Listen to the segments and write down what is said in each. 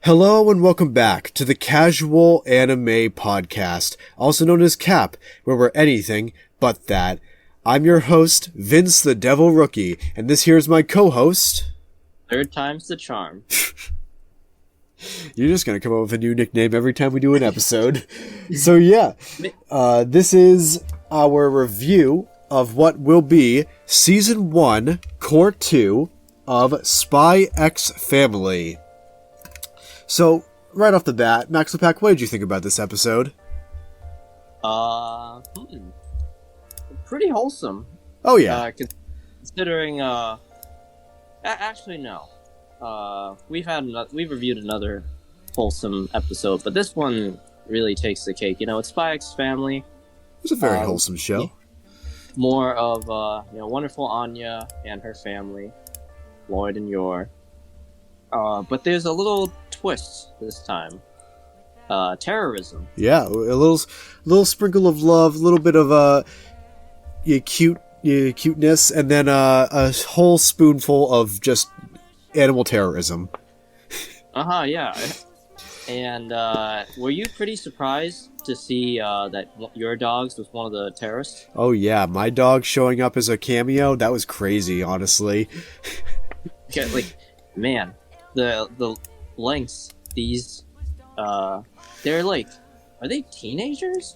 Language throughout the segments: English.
Hello and welcome back to the Casual Anime Podcast, also known as CAP, where we're anything but that. I'm your host, Vince the Devil Rookie, and this here's my co-host... Third time's the charm. You're just gonna come up with a new nickname every time we do an episode. So yeah, this is our review of what will be Season 1, Cour 2 of Spy X Family. So, right off the bat, Maxopack, what did you think about this episode? Pretty wholesome. Oh yeah. Considering, actually no. We've reviewed another wholesome episode, but this one really takes the cake. You know, it's Spy X Family. It's a very wholesome show. More of, wonderful Anya and her family, Lloyd and Yor. But there's a little twist this time. Terrorism. Yeah, a little sprinkle of love, a little bit of cuteness, and then a whole spoonful of just animal terrorism. Yeah. And were you pretty surprised to see that your dogs was one of the terrorists? Oh yeah, my dog showing up as a cameo, that was crazy, honestly. Okay, man, the lengths these they're are they teenagers?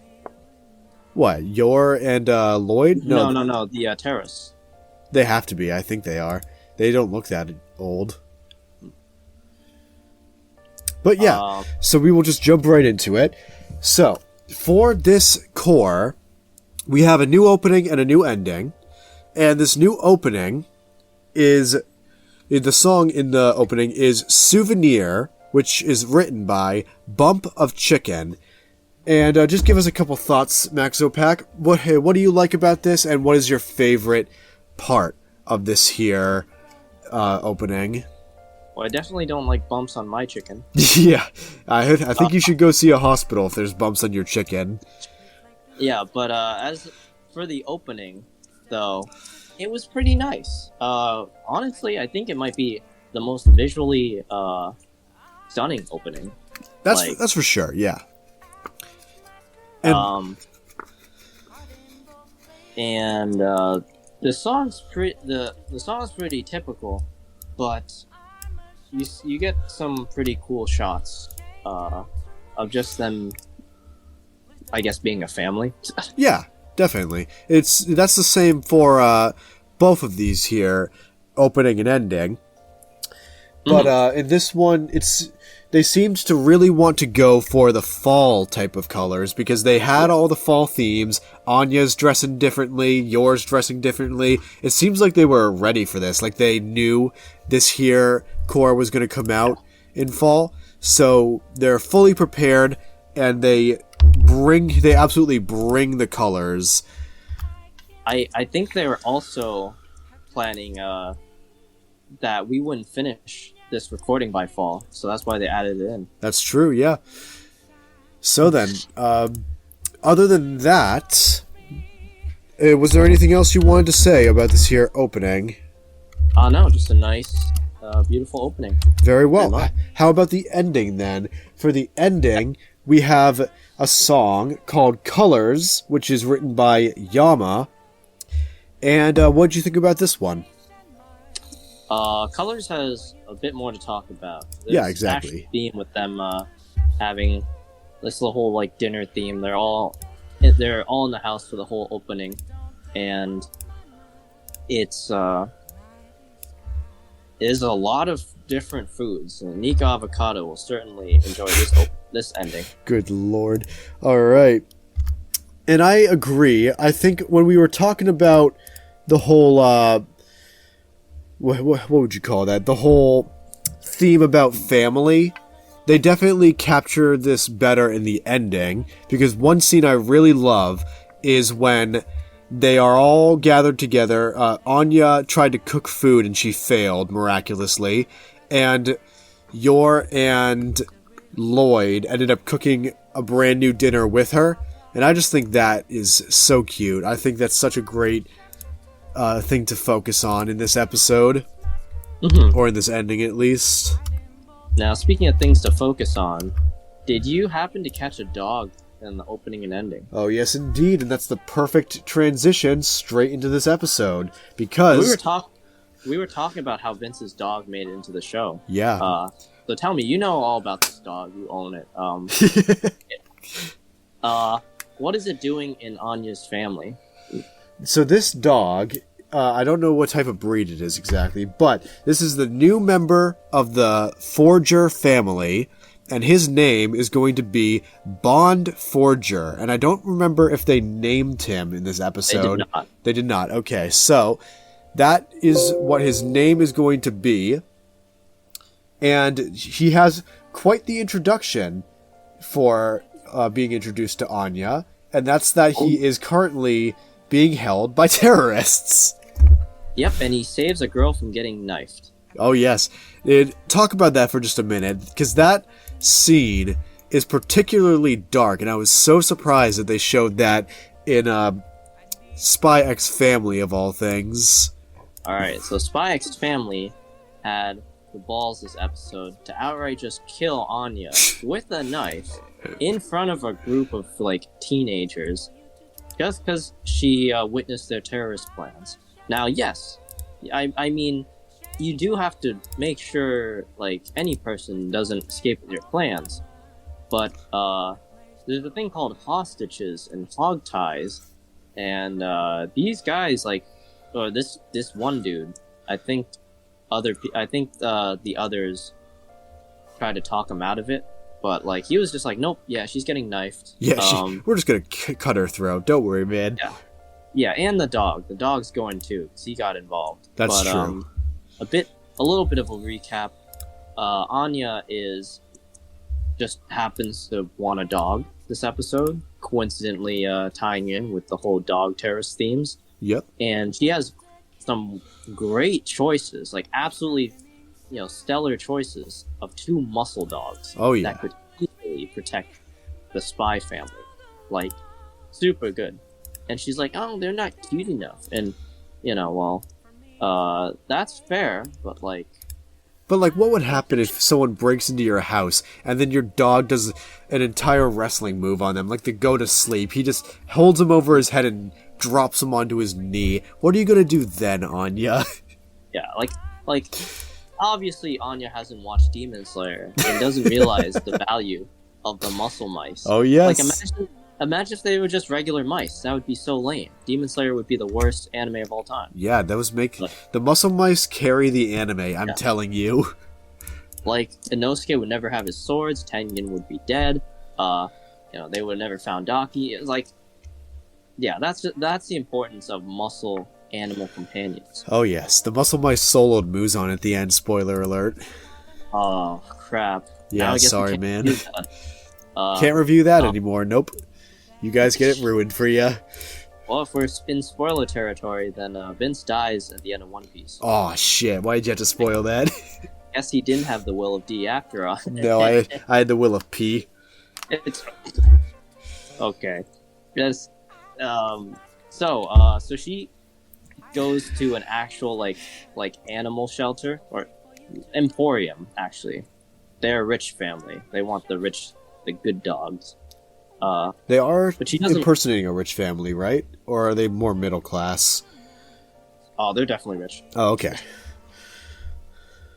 What, Yor and Lloyd? No, the terrorists. They have to be, I think they are. They don't look that old. But yeah, so we will just jump right into it. So, for this core, we have a new opening and a new ending. And this new opening is... The song in the opening is Souvenir, which is written by Bump of Chicken. And just give us a couple thoughts, Maxopack. What do you like about this, and what is your favorite part of this here opening? Well, I definitely don't like bumps on my chicken. Yeah, I think you should go see a hospital if there's bumps on your chicken. Yeah, but as for the opening, though... It was pretty nice. Honestly, I think it might be the most visually stunning opening. That's for sure. Yeah. And the song's pretty typical, but you get some pretty cool shots of just them, I guess, being a family. Yeah. Definitely. That's the same for both of these here, opening and ending. But in this one, they seemed to really want to go for the fall type of colors because they had all the fall themes. Anya's dressing differently, Yor's dressing differently. It seems like they were ready for this. Like they knew this here core was going to come out in fall. So they're fully prepared and they absolutely bring the colors. I think they were also planning that we wouldn't finish this recording by fall, so that's why they added it in. That's true, yeah. So then, other than that, was there anything else you wanted to say about this here opening? No, just a nice, beautiful opening. Very well. How about the ending then? For the ending, we have a song called Colors, which is written by Yama. And what did you think about this one? Colors has a bit more to talk about. There's exactly. A theme with them having this whole dinner theme. They're all in the house for the whole opening, and it's is a lot of different foods. And Nico Avocado will certainly enjoy this ending. Good lord. All right. And I agree. I think when we were talking about the whole, what would you call that? The whole theme about family, they definitely capture this better in the ending. Because one scene I really love is when they are all gathered together. Anya tried to cook food and she failed miraculously. And Yor and Lloyd ended up cooking a brand new dinner with her. And I just think that is so cute. I think that's such a great thing to focus on in this episode. Or in this ending, at least. Now, speaking of things to focus on, did you happen to catch a dog in the opening and ending? Oh, yes, indeed, and that's the perfect transition straight into this episode, because... We were talking about how Vince's dog made it into the show. Yeah. So tell me, you know all about this dog, you own it. What is it doing in Anya's family? So this dog, I don't know what type of breed it is exactly, but this is the new member of the Forger family, and his name is going to be Bond Forger. And I don't remember if they named him in this episode. They did not. They did not. Okay, so that is what his name is going to be. And he has quite the introduction for being introduced to Anya, and that's that he is currently being held by terrorists. Yep, and he saves a girl from getting knifed. Oh, yes. Talk about that for just a minute, because that scene is particularly dark, and I was so surprised that they showed that in Spy X Family, of all things. Alright, so Spy X Family had the balls this episode to outright just kill Anya with a knife in front of a group of, teenagers, just because she witnessed their terrorist plans. Now, yes, I mean, you do have to make sure, any person doesn't escape with your plans, but there's a thing called hostages and hog ties, and these guys, or this one dude, I think the others tried to talk him out of it, but he was just nope, yeah, she's getting knifed. Yeah, we're just gonna cut her throat. Don't worry, man. Yeah, and the dog's going too, because he got involved. That's true. A little bit of a recap. Anya just happens to want a dog this episode, coincidentally tying in with the whole dog terrorist themes. Yep. And she has some great choices, absolutely, stellar choices of 2 muscle dogs. Oh, yeah. That could easily protect the spy family. Super good. And she's like, oh, they're not cute enough. And, that's fair, but But what would happen if someone breaks into your house and then your dog does an entire wrestling move on them, the go to sleep? He just holds him over his head and drops him onto his knee. What are you gonna do then, Anya? Yeah, obviously Anya hasn't watched Demon Slayer and doesn't realize the value of the muscle mice. Oh, yes. Imagine if they were just regular mice. That would be so lame. Demon Slayer would be the worst anime of all time. Yeah, that was the muscle mice carry the anime, I'm telling you. Inosuke would never have his swords, Tengen would be dead, they would have never found Daki. It was that's the importance of muscle animal companions. Oh yes, the muscle mice soloed Muzan at the end, spoiler alert. Oh, crap. Yeah, sorry, man. Can't review that anymore, nope. You guys get it ruined for you. Well, if we're in spoiler territory, then Vince dies at the end of One Piece. Oh shit, why did you have to spoil that? Guess he didn't have the will of D after all. No, I had the will of P. Okay. Yes. So she goes to an actual animal shelter or emporium. Actually, they're a rich family. They want the good dogs. They are but she doesn't... impersonating a rich family, right? Or are they more middle class? Oh, they're definitely rich. Oh, okay.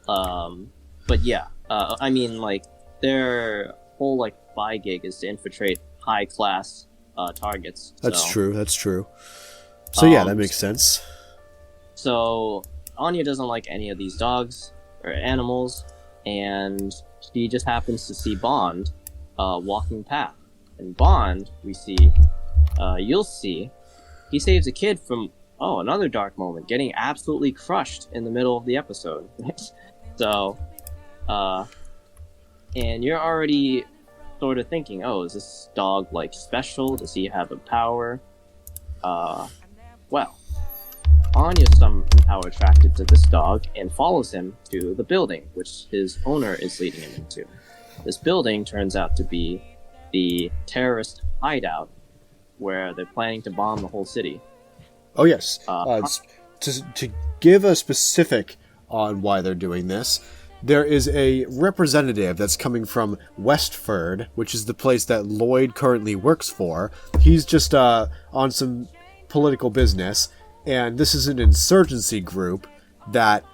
But yeah, I mean, their whole buy gig is to infiltrate high class targets. That's true. So yeah, that makes sense. So Anya doesn't like any of these dogs or animals, and she just happens to see Bond walking past. And Bond, you'll see, he saves a kid from another dark moment, getting absolutely crushed in the middle of the episode. So, and you're already sort of thinking, is this dog special? Does he have a power? Well, Anya's somehow attracted to this dog and follows him to the building, which his owner is leading him into. This building turns out to be the terrorist hideout where they're planning to bomb the whole city. Oh yes. To give a specific on why they're doing this, there is a representative that's coming from Westford, which is the place that Lloyd currently works for. He's just on some political business, and this is an insurgency group that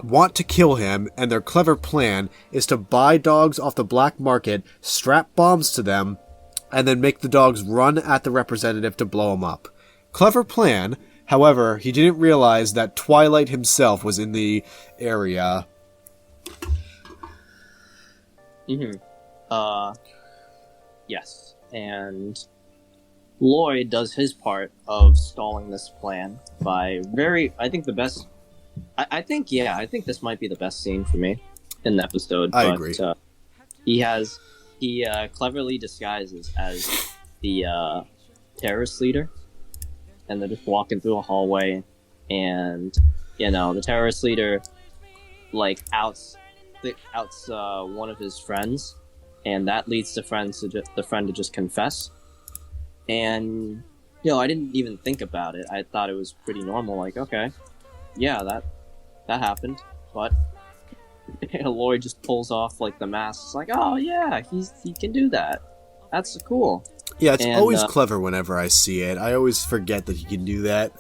want to kill him, and their clever plan is to buy dogs off the black market, strap bombs to them, and then make the dogs run at the representative to blow him up. Clever plan. However, he didn't realize that Twilight himself was in the area. Yes. And Lloyd does his part of stalling this plan by I think this might be the best scene for me in the episode. I agree. He cleverly disguises as the terrorist leader, and they're just walking through a hallway, and the terrorist leader outs one of his friends, and that leads the friend to just confess. And I didn't even think about it. I thought it was pretty normal. Like, okay, yeah, that happened, but Lloyd just pulls off the mask. It's like, oh yeah, he can do that. That's cool. Yeah, it's always clever whenever I see it. I always forget that he can do that.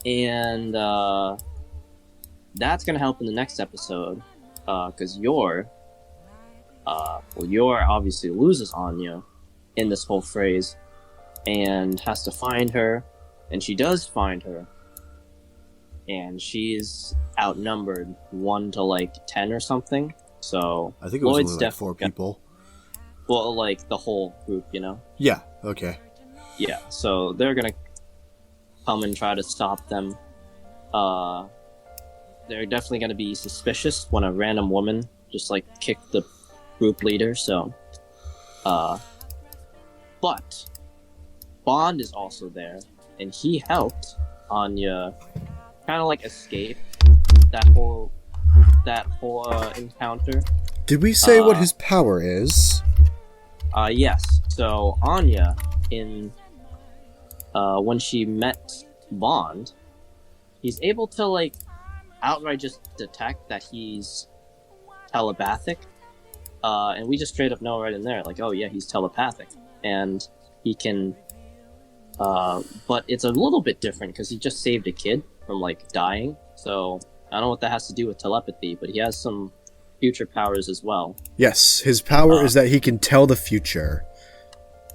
And that's gonna help in the next episode, because Yor obviously loses Anya in this whole phrase, and has to find her, and she does find her. And she's outnumbered 1 to 10 or something. So I think it was only 4 people. Well, the whole group, Yeah. Okay. Yeah. So they're gonna come and try to stop them. They're definitely gonna be suspicious when a random woman just kicked the group leader. So, but Bond is also there, and he helped Anya kind of escape that whole encounter. Did we say what his power is? Yes. So Anya, when she met Bond, he's able to outright just detect that he's telepathic, and we just straight up know right in there, oh yeah, he's telepathic, and he can. But it's a little bit different because he just saved a kid from dying. So I don't know what that has to do with telepathy, but he has some future powers as well. Yes, his power is that he can tell the future.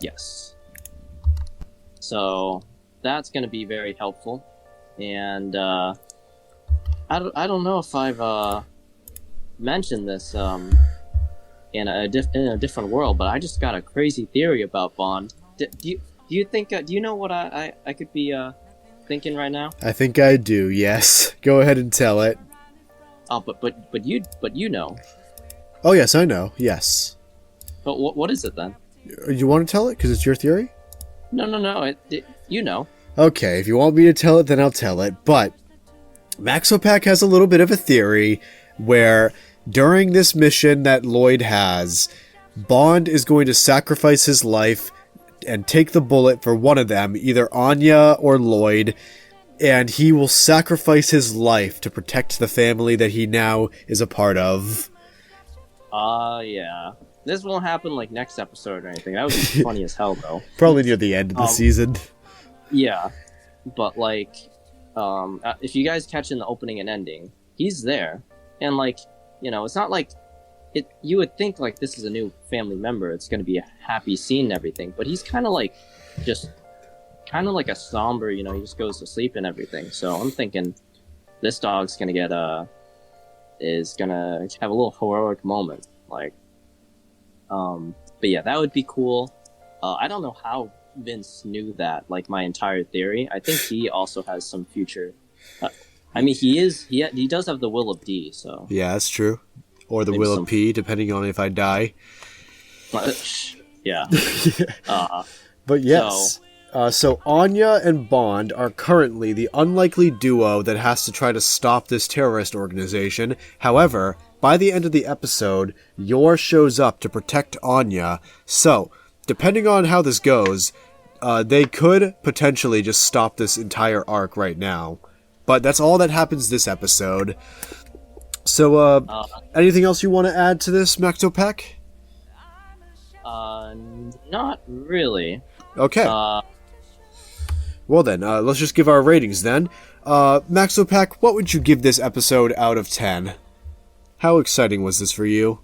Yes. So that's going to be very helpful. And I don't know if I've mentioned this in a different world, but I just got a crazy theory about Bond. Do you think? Do you know what I could be thinking right now? I think I do. Yes. Go ahead and tell it. Oh, but you know. Oh yes, I know. Yes. But what is it then? You want to tell it because it's your theory? No. You know. Okay, if you want me to tell it, then I'll tell it. But Maxopack has a little bit of a theory where during this mission that Lloyd has, Bond is going to sacrifice his life and take the bullet for one of them, either Anya or Lloyd, and he will sacrifice his life to protect the family that he now is a part of. Yeah. This won't happen next episode or anything. That would be funny as hell, though. Probably near the end of the season. Yeah. But, if you guys catch in the opening and ending, he's there. And, it's not you would think this is a new family member. It's going to be a happy scene and everything. But he's kind of just kind of a somber, he just goes to sleep and everything. So I'm thinking this dog's going to is going to have a little heroic moment. But yeah, that would be cool. I don't know how Vince knew that, my entire theory. I think he also has some future. He does have the will of D, so. Yeah, that's true. Or the will of P, depending on if I die. Yeah. But yes. So Anya and Bond are currently the unlikely duo that has to try to stop this terrorist organization. However, by the end of the episode, Yor shows up to protect Anya. So, depending on how this goes, they could potentially just stop this entire arc right now. But that's all that happens this episode. So, Uh, anything else you want to add to this, Maxopack? Not really. Okay. Uh, Well then, let's just give our ratings then. Maxopack, what would you give this episode out of 10? How exciting was this for you?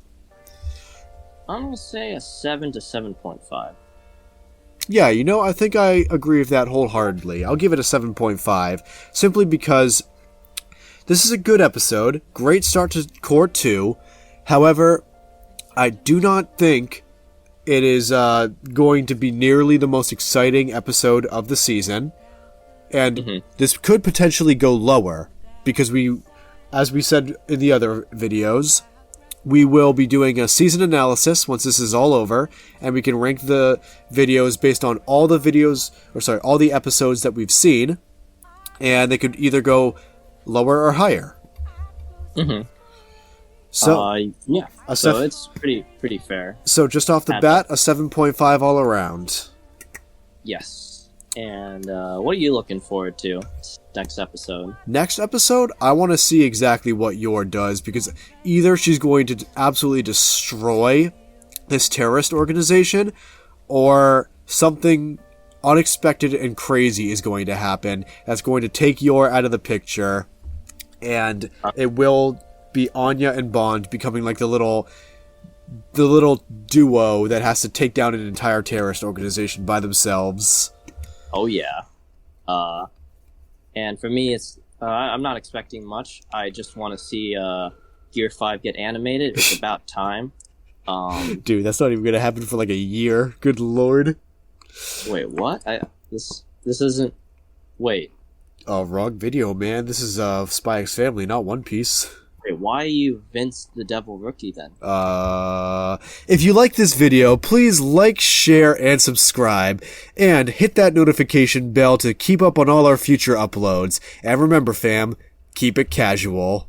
I'm gonna say a 7 to 7.5. Yeah, I think I agree with that wholeheartedly. I'll give it a 7.5, simply because this is a good episode, great start to Cour 2. However, I do not think it is going to be nearly the most exciting episode of the season. And this could potentially go lower, because as we said in the other videos, we will be doing a season analysis once this is all over, and we can rank the videos based on all the episodes that we've seen, and they could either go lower or higher. So yeah, so it's pretty fair. So just off the bat, a 7.5 all around. Yes. And what are you looking forward to next episode? Next episode, I want to see exactly what Yor does, because either she's going to absolutely destroy this terrorist organization, or something unexpected and crazy is going to happen that's going to take Yor out of the picture, and it will be Anya and Bond becoming like the little duo that has to take down an entire terrorist organization by themselves. Oh yeah. And for me, it's I'm not expecting much. I just want to see Gear 5 get animated. It's about time. Dude, that's not even gonna happen for like a year. Good lord. Wait, what? This isn't. Wait. Oh, wrong video, man. This is Spy X Family, not One Piece. Wait, why are you Vince the Devil Rookie then? If you like this video, please like, share, and subscribe, and hit that notification bell to keep up on all our future uploads. And remember, fam, keep it casual.